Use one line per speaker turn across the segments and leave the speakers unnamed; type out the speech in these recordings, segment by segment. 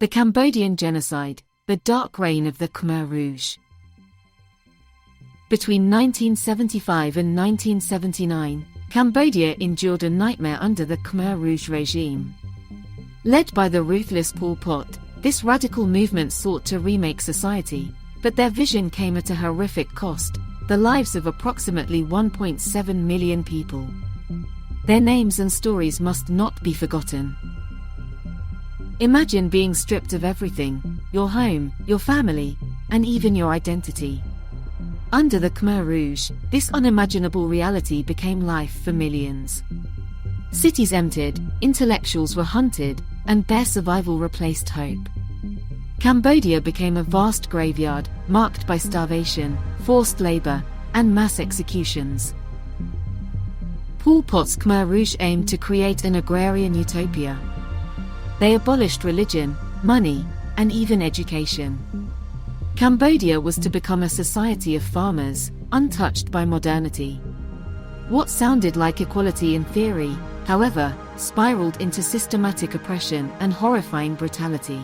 The Cambodian Genocide, the dark reign of the Khmer Rouge. Between 1975 and 1979, Cambodia endured a nightmare under the Khmer Rouge regime. Led by the ruthless Pol Pot, this radical movement sought to remake society, but their vision came at a horrific cost: the lives of approximately 1.7 million people. Their names and stories must not be forgotten. Imagine being stripped of everything: your home, your family, and even your identity. Under the Khmer Rouge, this unimaginable reality became life for millions. Cities emptied, intellectuals were hunted, and bare survival replaced hope. Cambodia became a vast graveyard, marked by starvation, forced labor, and mass executions. Pol Pot's Khmer Rouge aimed to create an agrarian utopia. They abolished religion, money, and even education. Cambodia was to become a society of farmers, untouched by modernity. What sounded like equality in theory, however, spiraled into systematic oppression and horrifying brutality.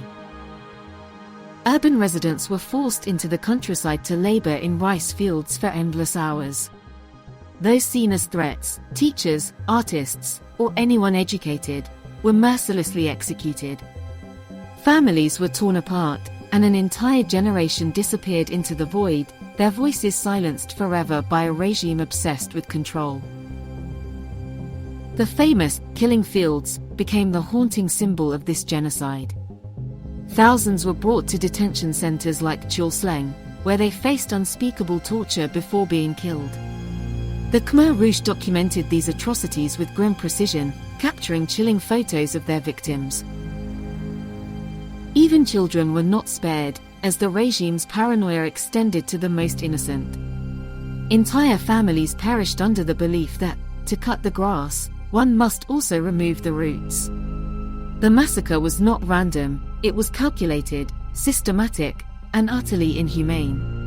Urban residents were forced into the countryside to labor in rice fields for endless hours. Those seen as threats, teachers, artists, or anyone educated, were mercilessly executed. Families were torn apart, and an entire generation disappeared into the void, their voices silenced forever by a regime obsessed with control. The famous killing fields became the haunting symbol of this genocide. Thousands were brought to detention centers like Chul Sleng, where they faced unspeakable torture before being killed. The Khmer Rouge documented these atrocities with grim precision, capturing chilling photos of their victims. Even children were not spared, as the regime's paranoia extended to the most innocent. Entire families perished under the belief that, to cut the grass, one must also remove the roots. The massacre was not random, it was calculated, systematic, and utterly inhumane.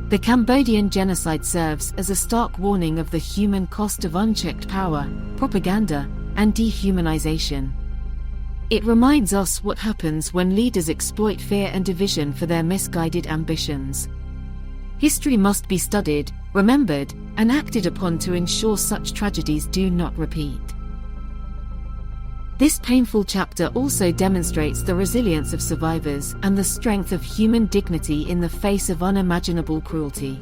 The Cambodian genocide serves as a stark warning of the human cost of unchecked power, propaganda, and dehumanization. It reminds us what happens when leaders exploit fear and division for their misguided ambitions. History must be studied, remembered, and acted upon to ensure such tragedies do not repeat. This painful chapter also demonstrates the resilience of survivors and the strength of human dignity in the face of unimaginable cruelty.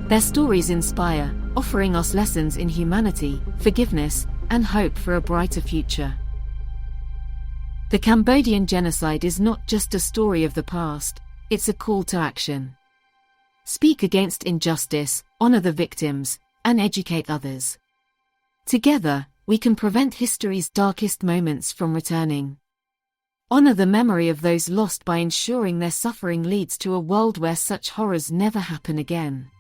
Their stories inspire, offering us lessons in humanity, forgiveness, and hope for a brighter future. The Cambodian genocide is not just a story of the past, it's a call to action. Speak against injustice, honor the victims, and educate others. Together, we can prevent history's darkest moments from returning. Honor the memory of those lost by ensuring their suffering leads to a world where such horrors never happen again.